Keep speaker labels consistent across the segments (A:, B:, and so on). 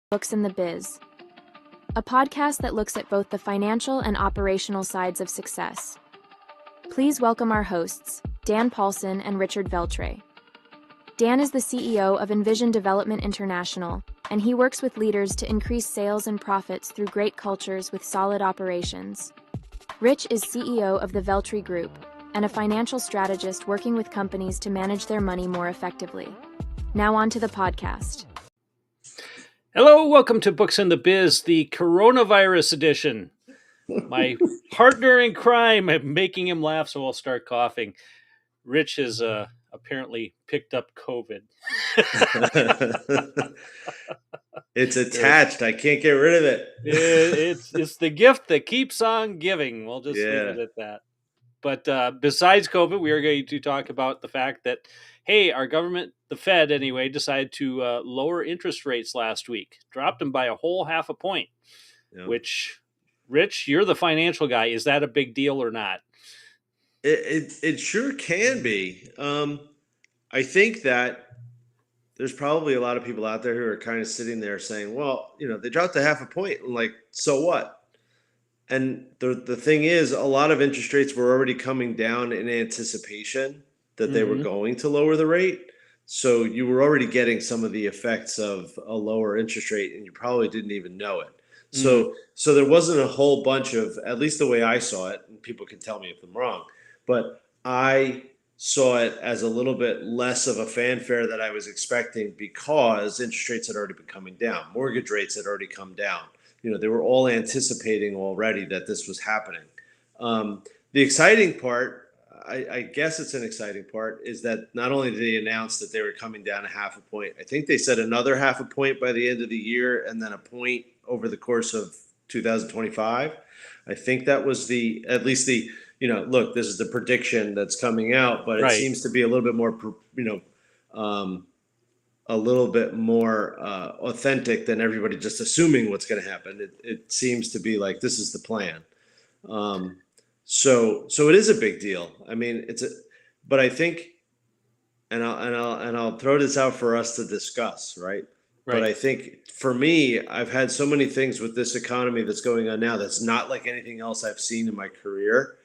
A: Books in the Biz, a podcast that looks at both the financial and operational sides of success. Please welcome our hosts, Dan Paulson and Richard Veltre. Dan is the CEO of Envision Development International, and he works with leaders to increase sales and profits through great cultures with solid operations. Rich is CEO of the Veltre Group and a financial strategist working with companies to manage their money more effectively. Now on to the podcast.
B: Hello, welcome to Books in the Biz, the coronavirus edition. My partner in crime, I'm making him laugh, so I'll start coughing. Rich has apparently picked up COVID.
C: It's attached. I can't get rid of it.
B: It's the gift that keeps on giving. We'll just leave it at that. But besides COVID, we are going to talk about the fact that, hey, our government, the Fed anyway, decided to lower interest rates last week. Dropped them by a whole half a point, which, Rich, you're the financial guy. Is that a big deal or not?
C: It sure can be. I think that there's probably a lot of people out there who are kind of sitting there saying, well, they dropped a half a point. And like, so what? And the thing is, a lot of interest rates were already coming down in anticipation that they were going to lower the rate. So you were already getting some of the effects of a lower interest rate, and you probably didn't even know it. So there wasn't a whole bunch of, at least the way I saw it, and people can tell me if I'm wrong, but I saw it as a little bit less of a fanfare that I was expecting because interest rates had already been coming down. Mortgage rates had already come down. They were all anticipating already that this was happening. The exciting part, I guess it's an exciting part, is that not only did they announce that they were coming down a half a point, I think they said another half a point by the end of the year and then a point over the course of 2025. I think that was at least the, look, this is the prediction that's coming out, but it seems to be a little bit more, authentic than everybody just assuming what's going to happen. It seems to be like this is the plan. So it is a big deal. I mean, but I think, and I'll throw this out for us to discuss, right? But I think for me, I've had so many things with this economy that's going on now that's not like anything else I've seen in my career,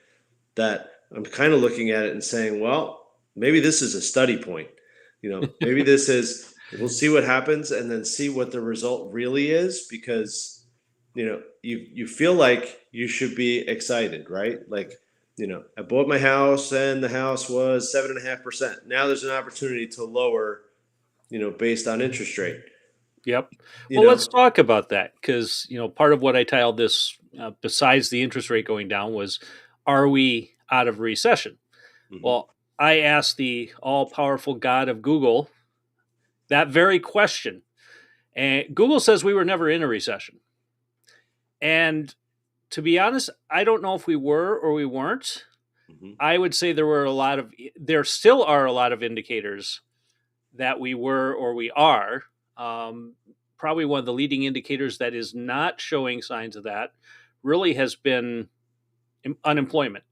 C: that I'm kind of looking at it and saying, well, maybe this is a study point. Maybe this is, we'll see what happens and then see what the result really is, because, you feel like you should be excited, right? Like, I bought my house and the house was 7.5%. Now there's an opportunity to lower, based on interest rate.
B: Yep. Well, let's talk about that, because, part of what I titled this, besides the interest rate going down, was, are we out of recession? Mm-hmm. Well, I asked the all-powerful God of Google that very question. And Google says we were never in a recession. And to be honest, I don't know if we were or we weren't. Mm-hmm. I would say there still are a lot of indicators that we were or we are. Probably one of the leading indicators that is not showing signs of that really has been unemployment.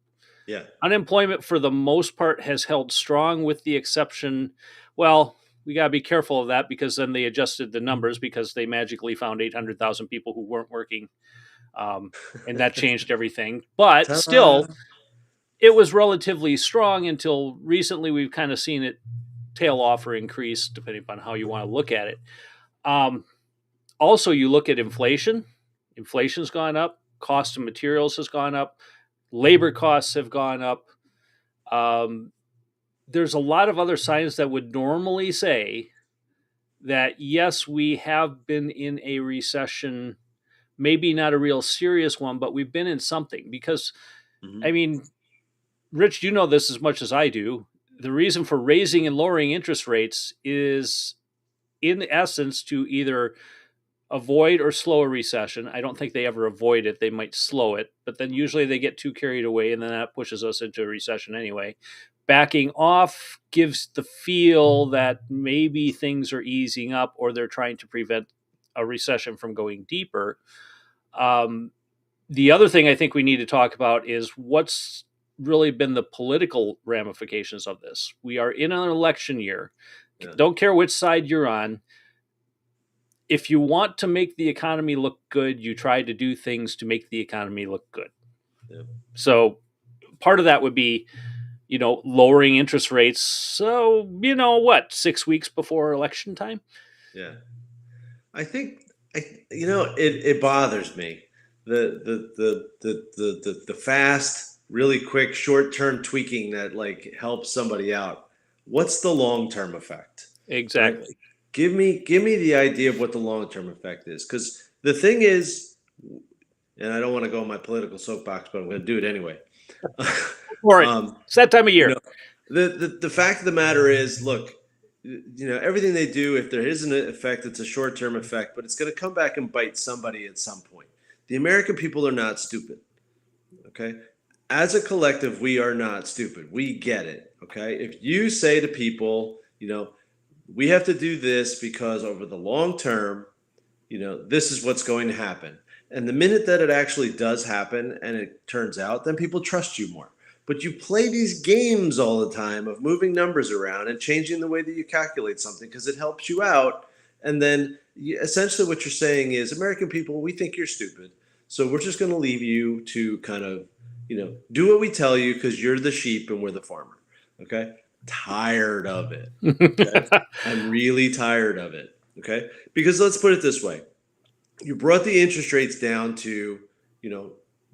C: Yeah.
B: Unemployment for the most part has held strong, with the exception, well, we got to be careful of that, because then they adjusted the numbers because they magically found 800,000 people who weren't working. And that changed everything. But still, it was relatively strong until recently. We've kind of seen it tail off or increase, depending upon how you want to look at it. Also, you look at inflation. Inflation's gone up. Cost of materials has gone up. Labor costs have gone up. There's a lot of other signs that would normally say that, yes, we have been in a recession, maybe not a real serious one, but we've been in something. Because, I mean, Rich, you know this as much as I do. The reason for raising and lowering interest rates is, in essence, to either avoid or slow a recession. I don't think they ever avoid it. They might slow it, but then usually they get too carried away, and then that pushes us into a recession anyway. Backing off gives the feel that maybe things are easing up, or they're trying to prevent a recession from going deeper. The other thing I think we need to talk about is what's really been the political ramifications of this. We are in an election year. Yeah. Don't care which side you're on. if you want to make the economy look good, you try to do things to make the economy look good.
C: Yeah.
B: So part of that would be, lowering interest rates. So, 6 weeks before election time?
C: Yeah. I think it bothers me the fast, really quick, short term tweaking that like helps somebody out. What's the long term effect, right?
B: Exactly.
C: Give me the idea of what the long term effect is, because the thing is, and I don't want to go on my political soapbox, but I'm going to do it anyway.
B: For it.
C: um,
B: It's that time of
C: you
B: year.
C: know, the fact of the matter is, look, everything they do, if there is an effect, it's a short term effect, but it's going to come back and bite somebody at some point. The American people are not stupid. Okay, as a collective, we are not stupid. We get it. Okay, if you say to people, we have to do this because over the long term, this is what's going to happen. And the minute that it actually does happen and it turns out, then people trust you more. But you play these games all the time of moving numbers around and changing the way that you calculate something because it helps you out. And then essentially what you're saying is, American people, we think you're stupid. So we're just going to leave you to kind of, do what we tell you because you're the sheep and we're the farmer. Okay. Tired of it. Okay. I'm really tired of it. Okay. Because let's put it this way. You brought the interest rates down to,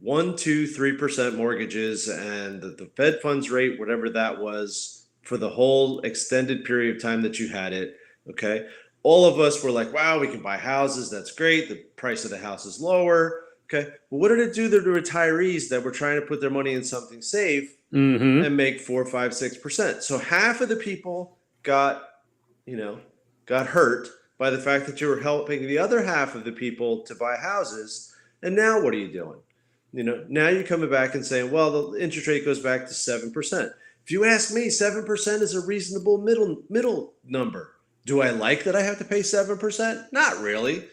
C: 1, 2, 3% mortgages, and the Fed funds rate, whatever that was, for the whole extended period of time that you had it. Okay. All of us were like, wow, we can buy houses. That's great. The price of the house is lower. Okay. But what did it do to the retirees that were trying to put their money in something safe
B: Mm-hmm.
C: and make 4, 5, 6%? So half of the people you know, got hurt by the fact that you were helping the other half of the people to buy houses. And now what are you doing? Now you're coming back and saying, well, the interest rate goes back to 7%. If you ask me, 7% is a reasonable middle number. Do I like that I have to pay 7%? Not really,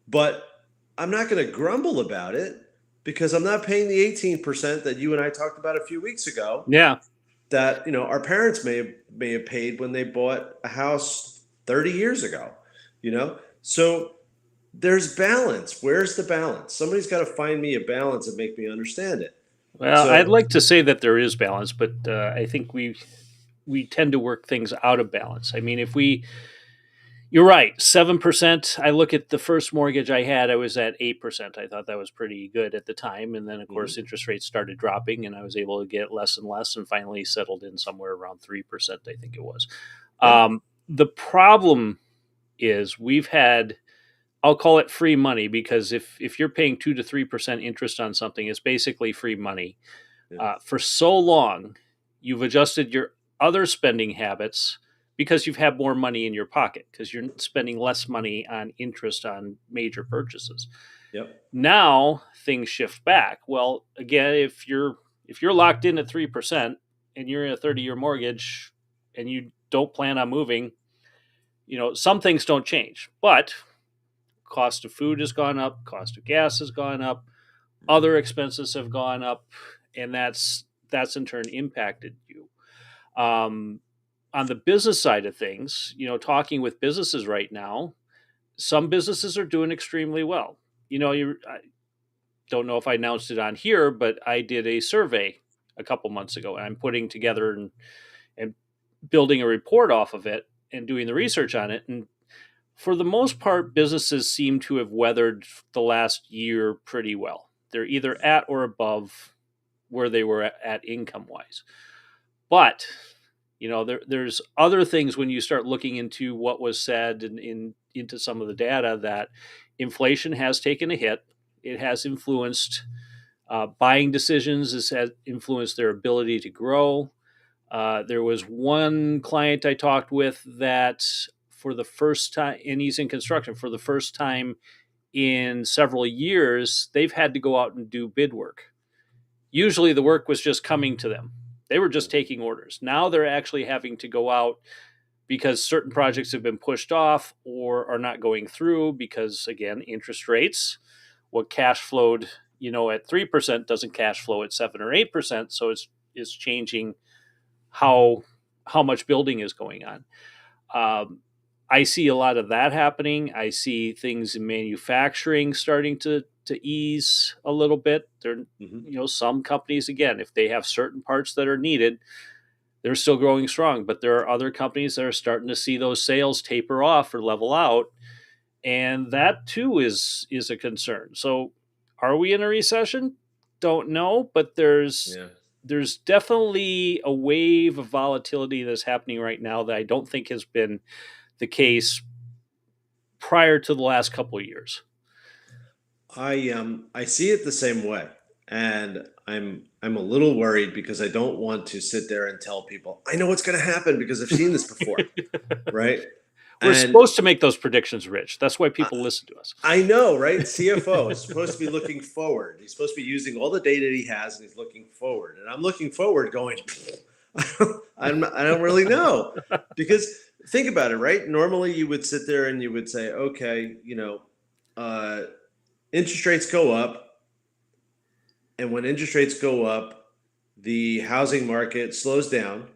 C: but I'm not going to grumble about it because I'm not paying the 18% that you and I talked about a few weeks ago
B: Yeah.
C: that our parents may have paid when they bought a house 30 years ago. So there's balance. Where's the balance? Somebody's got to find me a balance and make me understand it.
B: Well, I'd
C: So
B: like to say that there is balance, but I think we tend to work things out of balance. I mean, you're right, 7%. I look at the first mortgage I had, I was at 8%. I thought that was pretty good at the time. And then, of course,
C: mhm,
B: interest rates started dropping, and I was able to get less and less and finally settled in somewhere around 3%, I think it was.
C: yeah,
B: The problem is we've had, I'll call it free money, because if you're paying 2 to 3% interest on something, it's basically free money.
C: yeah,
B: For so long, you've adjusted your other spending habits because you've had more money in your pocket because you're spending less money on interest on major purchases.
C: yep,
B: Now things shift back. Well, again, if you're locked in at 3% and you're in a 30-year mortgage and you don't plan on moving, some things don't change. But cost of food has gone up, cost of gas has gone up,
C: mhm,
B: other expenses have gone up, and that's in turn impacted you. Um, on the business side of things, talking with businesses right now, some businesses are doing extremely well. I don't know if I announced it on here, but I did a survey a couple months ago, and I'm putting together and building a report off of it and doing the research on it. And for the most part, businesses seem to have weathered the last year pretty well. They're either at or above where they were at income wise. But there's other things when you start looking into what was said and into some of the data, that inflation has taken a hit. It has influenced buying decisions. It has influenced their ability to grow. There was one client I talked with that for the first time, and he's in construction, for the first time in several years, they've had to go out and do bid work. Usually the work was just coming to them. They were
C: yeah,
B: just taking orders. Now they're actually having to go out because certain projects have been pushed off or are not going through because, again, interest rates, what cash flowed, at 3% doesn't cash flow at 7 or 8%. So it's changing how much building is going on. Um, I see a lot of that happening. I see things in manufacturing starting to ease a little bit. There,
C: Hmm.
B: some companies, again, if they have certain parts that are needed, they're still growing strong. But there are other companies that are starting to see those sales taper off or level out, and that too is a concern. So, are we in a recession? Don't know, but
C: Yeah.
B: there's definitely a wave of volatility that's happening right now that I don't think has been the case prior to the last couple of years.
C: I see it the same way, and I'm a little worried because I don't want to sit there and tell people I know what's going to happen because I've seen this before, right?
B: We're
C: And
B: supposed to make those predictions, Rich. That's why
C: I,
B: people listen to us.
C: I know, right? CFO is supposed to be looking forward. He's supposed to be using all the data he has, and he's looking forward. And I'm looking forward, going, I don't really know, because think about it, right? Normally, you would sit there and you would say, okay, uh, interest rates go up, and when interest rates go up, the housing market slows down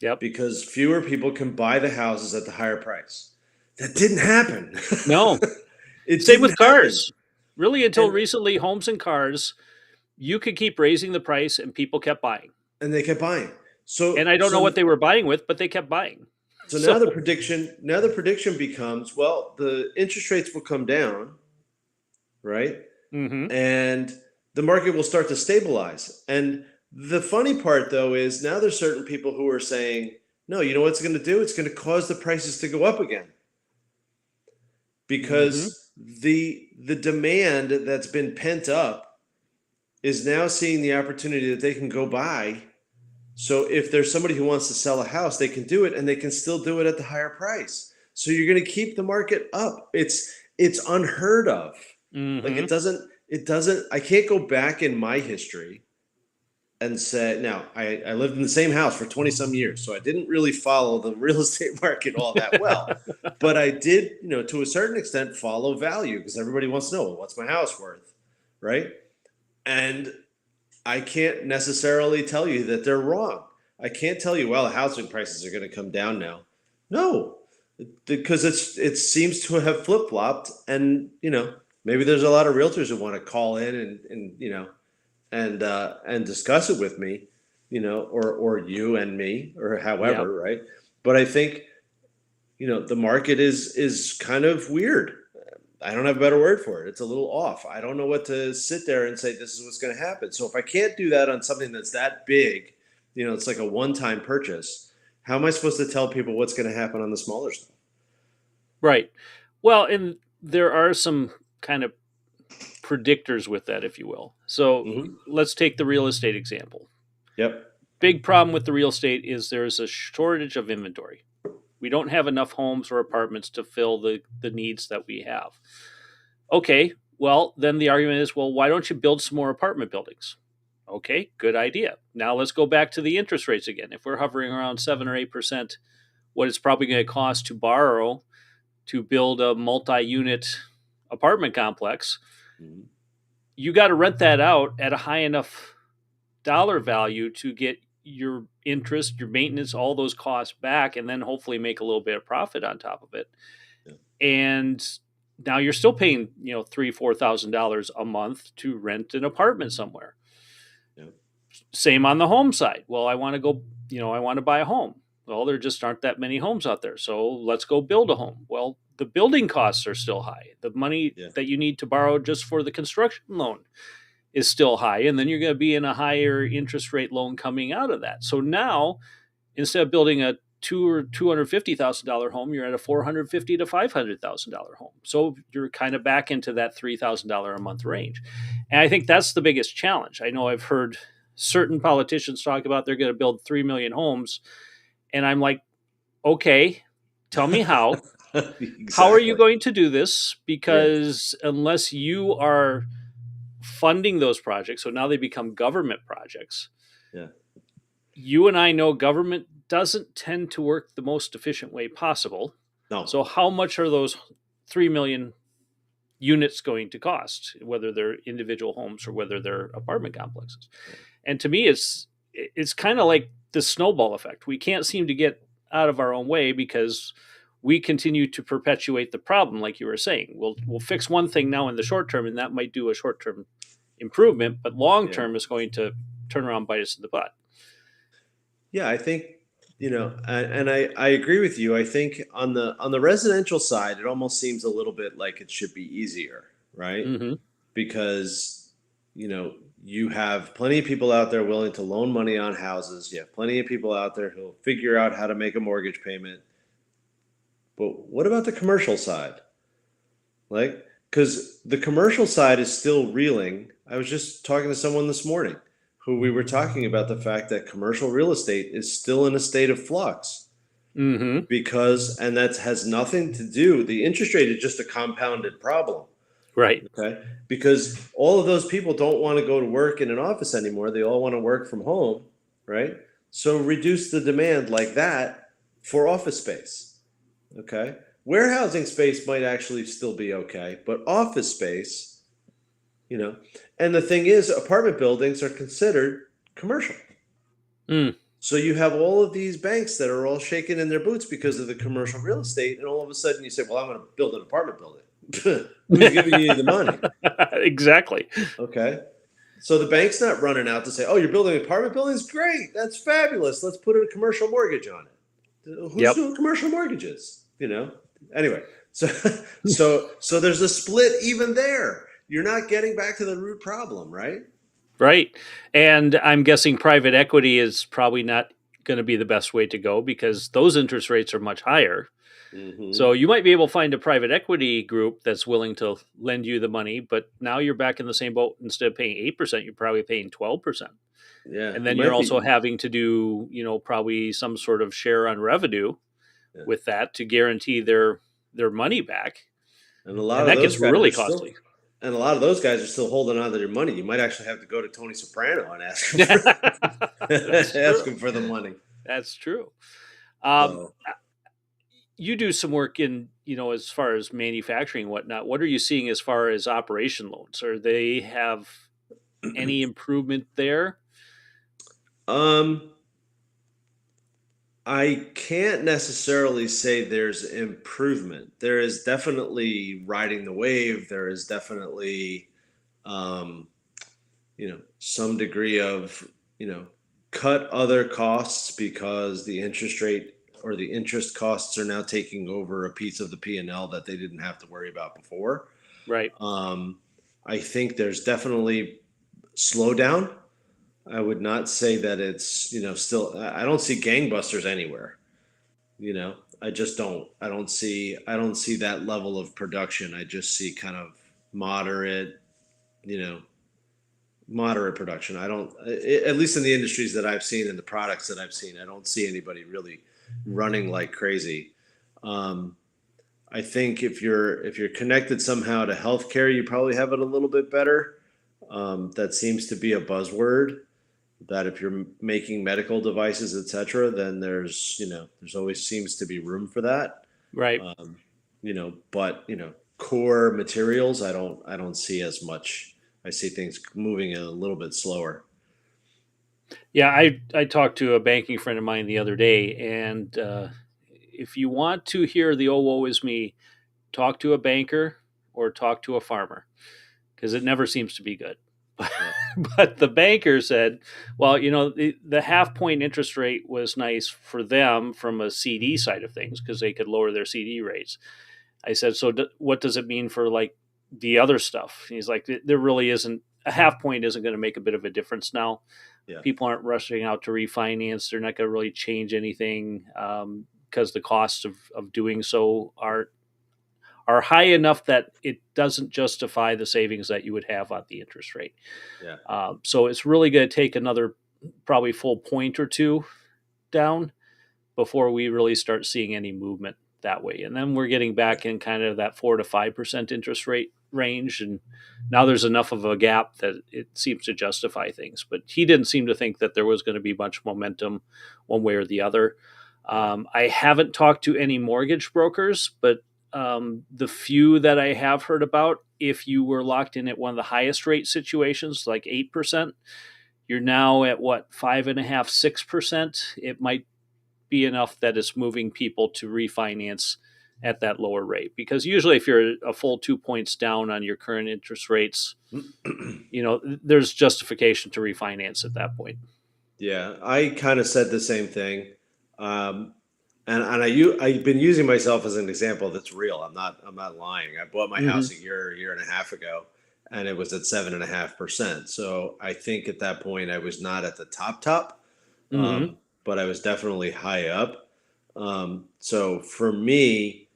B: Yep.
C: because fewer people can buy the houses at the higher price. That didn't happen.
B: No.
C: It
B: Same
C: didn't
B: with
C: happen.
B: cars. Really, until
C: And
B: recently, homes and cars, you could keep raising the price and people kept buying.
C: and they kept buying.
B: And
C: So
B: I don't know
C: so
B: what they were buying with, but they kept buying.
C: so
B: So,
C: now the prediction becomes, well, the interest rates will come down, right?
B: mm-hmm.
C: And the market will start to stabilize. And the funny part though is now there's certain people who are saying, no, you know what it's going to do? It's going to cause the prices to go up again
B: Mm-hmm.
C: because the demand that's been pent up is now seeing the opportunity that they can go buy. So if there's somebody who wants to sell a house, they can do it and they can still do it at the higher price. So you're going to keep the market up. It's unheard of. Like
B: Mm-hmm.
C: it doesn't I can't go back in my history and say now I lived in the same house for 20 some years, so I didn't really follow the real estate market all that well. But I did, to a certain extent follow value because everybody wants to know, well, what's my house worth? Right? And I can't necessarily tell you that they're wrong. I can't tell you, well, housing prices are going to come down now. No, because it seems to have flip flopped, and maybe there's a lot of realtors who want to call in and discuss it with me, or you and me, or
B: Yep.
C: however, right? But I think the market is kind of weird. I don't have a better word for it. It's a little off. I don't know what to sit there and say this is what's going to happen. So if I can't do that on something that's that big, it's like a one-time purchase. How am I supposed to tell people what's going to happen on the smaller stuff?
B: Right. Well, and there are some kind of predictors with that, if you will. So
C: Hmm.
B: let's take the real estate example.
C: Yep.
B: Big problem with the real estate is there's a shortage of inventory. We don't have enough homes or apartments to fill the needs that we have. Okay, well, then the argument is, well, why don't you build some more apartment buildings? Okay, good idea. Now let's go back to the interest rates again. If we're hovering around 7 or 8%, what it's probably going to cost to borrow to build a multi-unit apartment complex,
C: Hmm.
B: you got to rent that out at a high enough dollar value to get your interest, your maintenance, all those costs back, and then hopefully make a little bit of profit on top of it.
C: Yeah.
B: And now you're still paying, $3,000-4,000 a month to rent an apartment somewhere.
C: Yeah.
B: Same on the home side. Well, I want to go, I want to buy a home. Well, there just aren't that many homes out there. So let's go build a home. Well, the building costs are still high. The money
C: Yeah.
B: that you need to borrow just for the construction loan is still high. And then you're going to be in a higher interest rate loan coming out of that. So now, instead of building a $250,000 home, you're at a $450,000 to $500,000 home. So you're kind of back into that $3,000 a month range. And I think that's the biggest challenge. I know I've heard certain politicians talk about they're going to build 3 million homes. And I'm like, okay, tell me how. How are you
C: Exactly.
B: going to do this?
C: Yeah.
B: Because unless you are funding those projects, so now they become government projects,
C: Yeah.
B: you and I know government doesn't tend to work the most efficient way possible.
C: No.
B: So how much are those 3 million units going to cost, whether they're individual homes or whether they're apartment complexes?
C: Yeah.
B: And to me, it's kind of like the snowball effect. We can't seem to get out of our own way because we continue to perpetuate the problem, like you were saying. We'll fix one thing now in the short term, and that might do a short term improvement, but long
C: Yeah.
B: term is going to turn around and bite us in the butt.
C: Yeah, I think, and I agree with you. I think on the residential side, it almost seems a little bit like it should be easier, right?
B: Mm-hmm.
C: Because, you know, you have plenty of people out there willing to loan money on houses. You have plenty of people out there who'll figure out how to make a mortgage payment. But what about the commercial side? Like, because the commercial side is still reeling. I was just talking to someone this morning who we were talking about the fact that commercial real estate is still in a state of flux
B: Mm-hmm.
C: because, and that has nothing to do, the interest rate is just a compounded problem.
B: Right.
C: Okay. Because all of those people don't want to go to work in an office anymore. They all want to work from home. Right. So reduce the demand like that for office space. Okay. Warehousing space might actually still be okay, but office space, you know, and the thing is, apartment buildings are considered commercial.
B: Mm.
C: So you have all of these banks that are all shaking in their boots because of the commercial real estate, and all of a sudden you say, "Well, I'm going to build an apartment building." Who's giving you the money?
B: Exactly.
C: Okay. So the bank's not running out to say, "Oh, you're building apartment buildings? Great, that's fabulous. Let's put a commercial mortgage on it." Who's
B: Yep.
C: doing commercial mortgages? You know. Anyway, so so there's a split even there. You're not getting back to the root problem, right?
B: Right. And I'm guessing private equity is probably not going to be the best way to go because those interest rates are much higher.
C: Mm-hmm.
B: So you might be able to find a private equity group that's willing to lend you the money, but now you're back in the same boat. Instead of paying 8%, you're probably paying 12%.
C: Yeah,
B: And
C: you
B: then you're
C: might
B: also
C: be.
B: having to do, probably some sort of share on revenue
C: Yeah.
B: with that to guarantee their money back.
C: And a lot
B: And
C: of
B: that
C: those
B: gets
C: guys
B: really
C: are still,
B: costly.
C: and a lot of those guys are still holding on to their money. You might actually have to go to Tony Soprano and ask him for
B: That's
C: ask
B: true.
C: him for the money.
B: That's true. Um,
C: So,
B: you do some work in, as far as manufacturing and whatnot. What are you seeing as far as operation loans? Are they have any improvement there?
C: um, I can't necessarily say there's improvement. There is definitely riding the wave. There is definitely, um, some degree of, you know, cut other costs because the interest rate or the interest costs are now taking over a piece of the P&L that they didn't have to worry about before.
B: Right.
C: Um, I think there's definitely slowdown. I would not say that it's, still, I don't see gangbusters anywhere. I just don't. I don't see that level of production. I just see kind of moderate, you know, moderate production. I don't, at least in the industries that I've seen and the products that I've seen, I don't see anybody really running like crazy. Um, I think if you're connected somehow to healthcare, you probably have it a little bit better. That seems to be a buzzword. That if you're making medical devices, etc., then there's always seems to be room for that.
B: Right.
C: Um, but core materials, I don't see as much. I see things moving a little bit slower.
B: Yeah, I talked to a banking friend of mine the other day, and if you want to hear the "oh woe is me," talk to a banker or talk to a farmer because it never seems to be good.
C: Yeah,
B: But the banker said, well, the half point interest rate was nice for them from a CD side of things because they could lower their CD rates. I said, so what does it mean for like the other stuff? He's like, there really isn't. A half point isn't going to make a bit of a difference now.
C: yeah,
B: People aren't rushing out to refinance. They're not going to really change anything because the costs of doing so are high enough that it doesn't justify the savings that you would have on the interest rate.
C: yeah,
B: So it's really going to take another probably full point or two down before we really start seeing any movement that way. And then we're getting
C: yeah,
B: back in kind of that 4 to 5% interest rate range. And now there's enough of a gap that it seems to justify things. But he didn't seem to think that there was going to be much momentum one way or the other.
C: yeah,
B: I haven't talked to any mortgage brokers, but the few that I have heard about, if you were locked in at one of the highest rate situations, like 8%, you're now at what, 5.5, 6%. It might be enough that it's moving people to refinance at that lower rate, because usually if you're a full 2 points down on your current interest rates, there's justification to refinance at that point.
C: Yeah, I kind of said the same thing, um, I've been using myself as an example that's real. I'm not lying. I bought my
B: Mm-hmm.
C: house a year and a half ago, and it was at 7.5%. So I think at that point I was not at the top,
B: Mm-hmm.
C: but I was definitely high up. So for me,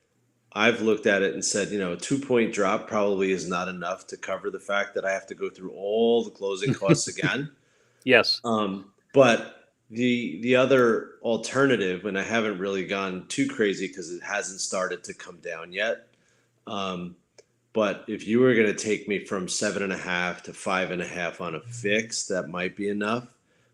C: I've looked at it and said, a 2 point drop probably is not enough to cover the fact that I have to go through all the closing costs again.
B: Yes.
C: But the other alternative, and I haven't really gone too crazy because it hasn't started to come down yet. Um, but if you were going to take me from 7.5 to 5.5 on a fixed, that might be enough.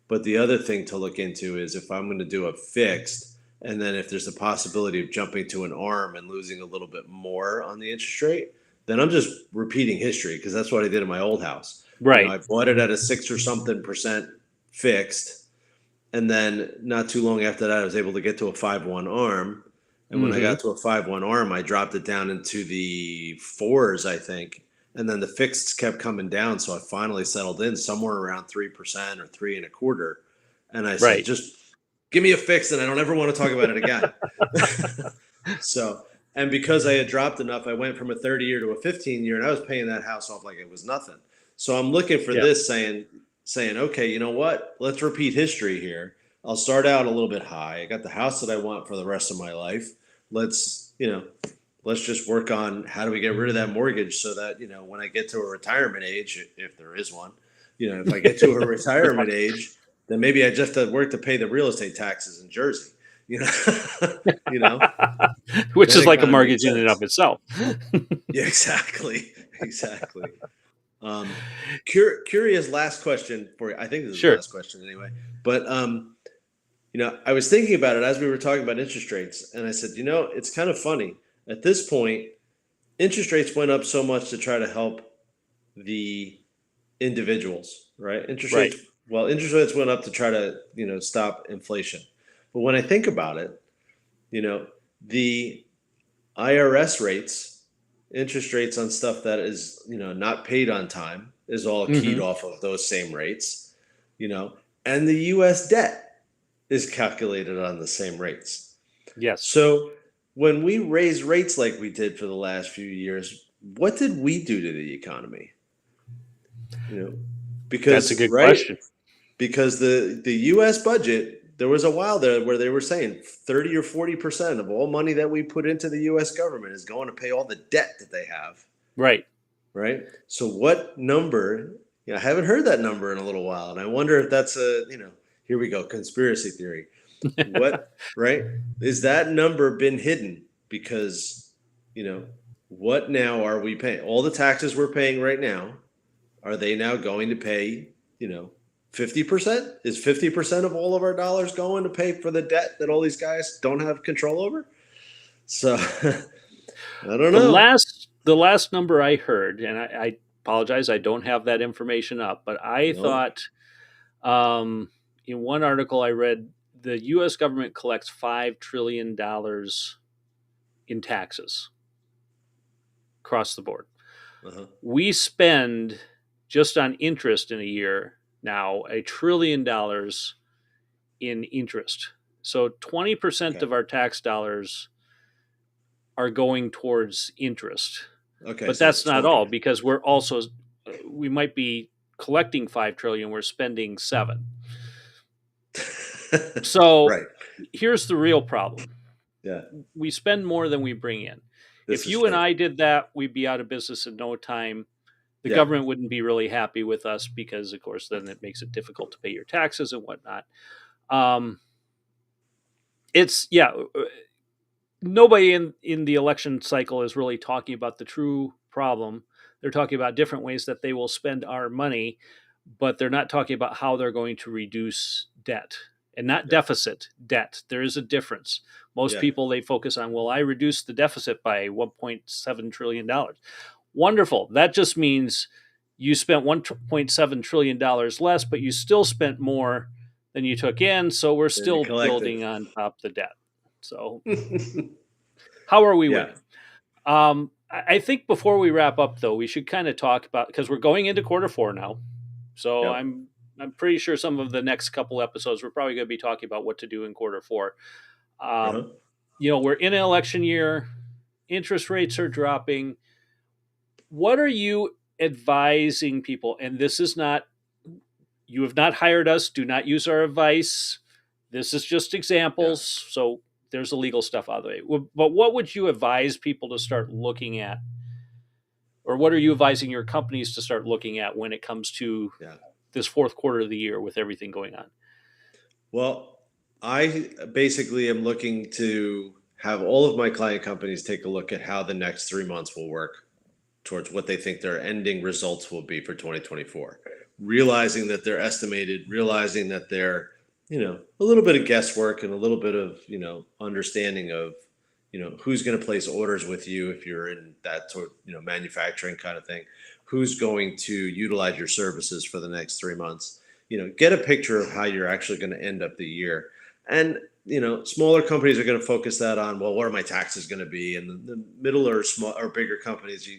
C: But the other thing to look into is if I'm going to do a fixed, and then if there's a possibility of jumping to an arm and losing a little bit more on the interest rate, then I'm just repeating history because that's what I did in my old house.
B: Right.
C: I bought it at a 6 or something% fixed, and then not too long after that, I was able to get to a 5-1 arm. And when I
B: Mm-hmm.
C: got to a 5-1 arm, I dropped it down into the fours, I think. And then the fixeds kept coming down. So I finally settled in somewhere around 3% or 3.25. And I said,
B: Right.
C: just give me a fix and I don't ever want to talk about it again. And because I had dropped enough, I went from a 30-year to a 15-year, and I was paying that house off like it was nothing. So I'm looking for
B: Yeah.
C: this saying, okay, you know what? Let's repeat history here. I'll start out a little bit high. I got the house that I want for the rest of my life. Let's just work on how do we get rid of that mortgage so that, when I get to a retirement age, if there is one, if I get to a retirement age, then maybe I just have to work to pay the real estate taxes in Jersey, you know,
B: Which
C: then
B: is
C: it
B: like a
C: kind of made
B: mortgage in and of
C: sense.
B: itself.
C: Yeah, exactly. Exactly. Curious last question for you. I think this is the
B: Sure.
C: last question anyway. But I was thinking about it as we were talking about interest rates, and I said, it's kind of funny. At this point, interest rates went up so much to try to help the individuals, right?
B: Right.
C: Interest rates went up to try to, stop inflation. But when I think about it, the IRS rates, interest rates on stuff that is, not paid on time is all keyed
B: Mm-hmm.
C: off of those same rates, and the US debt is calculated on the same rates.
B: Yes.
C: So when we raise rates like we did for the last few years, what did we do to the economy?
B: That's a
C: Because
B: good question.
C: because the US budget, there was a while there where they were saying 30 or 40% of all money that we put into the US government is going to pay all the debt that they have.
B: Right.
C: Right. So what number, I haven't heard that number in a little while. And I wonder if that's here we go, conspiracy theory. What, right? Is that number been hidden? Because, what now are we paying? All the taxes we're paying right now, are they now going to pay, 50%? Is 50% of all of our dollars going to pay for the debt that all these guys don't have control over? So I don't know.
B: The last number I heard, and I apologize, I don't have that information up, but I
C: No.
B: thought in one article I read, the U.S. government collects $5 trillion in taxes across the board.
C: Uh-huh.
B: We spend just on interest in a year now $1 trillion in interest. So 20%
C: Okay.
B: of our tax dollars are going towards interest.
C: Okay.
B: But
C: So
B: that's
C: it's
B: not
C: 20.
B: all, because we might be collecting 5 trillion, we're spending 7. So
C: Right.
B: here's the real problem.
C: Yeah.
B: We spend more than we bring in.
C: This
B: If
C: is
B: you and
C: true.
B: I did that, we'd be out of business in no time. The
C: Yeah.
B: government wouldn't be really happy with us because, of course, then it makes it difficult to pay your taxes and whatnot. Nobody in the election cycle is really talking about the true problem. They're talking about different ways that they will spend our money, but they're not talking about how they're going to reduce debt. And not deficit, debt. There is a difference. Most
C: Yeah.
B: people, they focus on, well, I reduced the deficit by $1.7 trillion. Wonderful. That just means you spent $1.7 trillion less, but you still spent more than you took in. So we're
C: Then you
B: still
C: collected.
B: building on top of the debt. So How are we
C: Yeah.
B: winning? I think before we wrap up, though, we should kind of talk about, because we're going into quarter four now. So
C: Yep.
B: I'm pretty sure some of the next couple episodes we're probably going to be talking about what to do in quarter four. Um,
C: Uh-huh.
B: we're in an election year. Interest rates are dropping. What are you advising people? And this is not, you have not hired us. Do not use our advice. This is just
C: Yeah.
B: examples. So there's the legal stuff out of the way. But what would you advise people to start looking at, or what are you advising your companies to start looking at when it comes to
C: Yeah.
B: this fourth quarter of the year with everything going on?
C: Well, I basically am looking to have all of my client companies take a look at how the next 3 months will work towards what they think their ending results will be for 2024. Realizing that they're estimated, realizing that they're, a little bit of guesswork and a little bit of, understanding of, who's going to place orders with you if you're in that sort, manufacturing kind of thing, who's going to utilize your services for the next 3 months. Get a picture of how you're actually going to end up the year. And smaller companies are going to focus that on, well, what are my taxes going to be? And the middle or small or bigger companies,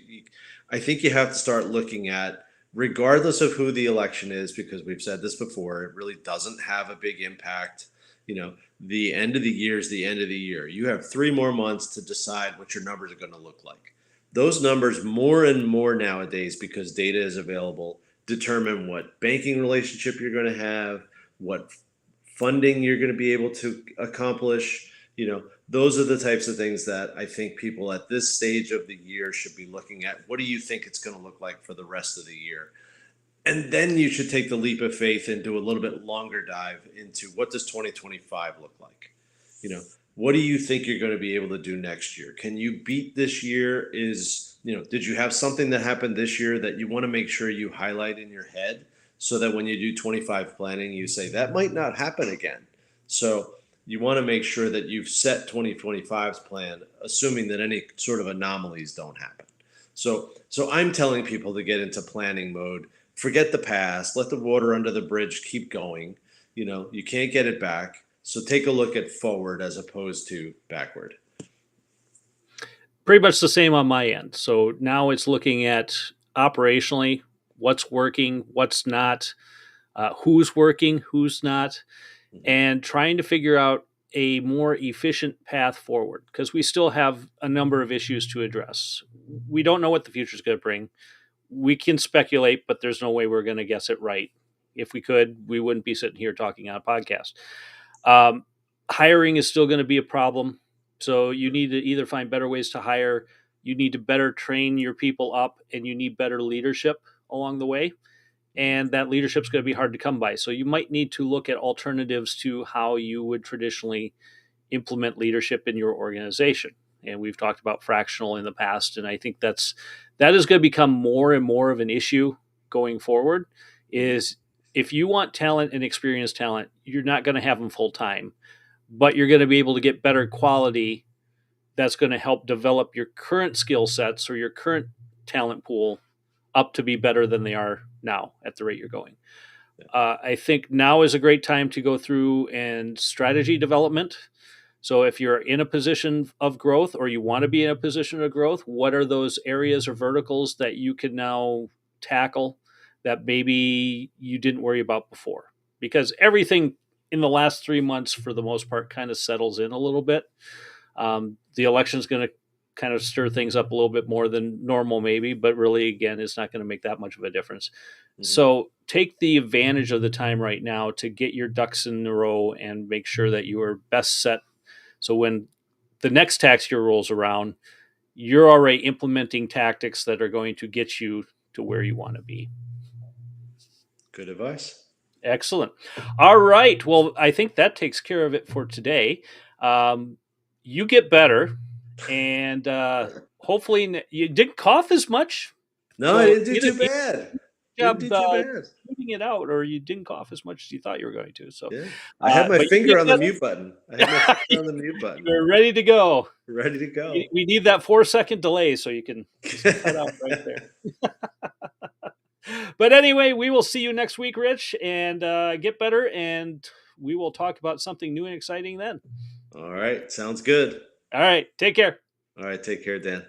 C: I think you have to start looking at, regardless of who the election is, because we've said this before, it really doesn't have a big impact. The end of the year is the end of the year. You have 3 more months to decide what your numbers are going to look like. Those numbers, more and more nowadays, because data is available, determine what banking relationship you're going to have, what funding you're going to be able to accomplish. Those are the types of things that I think people at this stage of the year should be looking at. What do you think it's going to look like for the rest of the year? And then you should take the leap of faith and do a little bit longer dive into, what does 2025 look like? You know, what do you think you're going to be able to do next year? Can you beat this year? Did you have something that happened this year that you want to make sure you highlight in your head, so that when you do 25 planning, you say that might not happen again? So you want to make sure that you've set 2025's plan, assuming that any sort of anomalies don't happen. So I'm telling people to get into planning mode. Forget the past. Let the water under the bridge keep going. You can't get it back. So take a look at forward as opposed to backward.
B: Pretty much the same on my end. So now it's looking at operationally what's working, what's not, who's working, who's not,
C: Mhm.
B: and trying to figure out a more efficient path forward, because we still have a number of issues to address. We don't know what the future is going to bring. We can speculate, but there's no way we're going to guess it right. If we could, we wouldn't be sitting here talking on a podcast. Um, Hiring is still going to be a problem. So you need to either find better ways to hire, you need to better train your people up, and you need better leadership along the way. And that leadership is going to be hard to come by. So you might need to look at alternatives to how you would traditionally implement leadership in your organization. And we've talked about fractional in the past, and I think that is going to become more and more of an issue going forward.
C: Mhm.
B: Is if you want talent and experienced talent, you're not going to have them full time, but you're going to be able to get better quality that's going to help develop your current skill sets or your current talent pool up to be better than they are now at the rate you're going.
C: Yeah.
B: I think now is a great time to go through and strategy development. So if you're in a position of growth or you want to be in a position of growth, what are those areas or verticals that you can now tackle that maybe you didn't worry about before? Because everything in the last 3 months, for the most part, kind of settles in a little bit. The election's going to kind of stir things up a little bit more than normal, maybe, but really, again, it's not going to make that much of a difference.
C: Mhm.
B: So take the advantage of the time right now to get your ducks in a row and make sure that you are best set. So when the next tax year rolls around, you're already implementing tactics that are going to get you to where you want to be.
C: Good advice.
B: Excellent. All right. Well, I think that takes care of it for today. Um, you get better, and hopefully you didn't cough as much.
C: No, I
B: So
C: didn't do too
B: you
C: bad. Didn't
B: job
C: do too bad.
B: keeping it out, or you didn't cough as much as you thought you were going to. So,
C: Yeah. I had my
B: but you
C: finger
B: get
C: on the
B: better.
C: mute button. I had my finger on the mute button.
B: You're ready to go.
C: Ready to go.
B: We need that 4 second delay so you can just cut out right there. But anyway, we will see you next week, Rich, and get better, and we will talk about something new and exciting then.
C: All right. Sounds good.
B: All right. Take care.
C: All right, take care, Dan.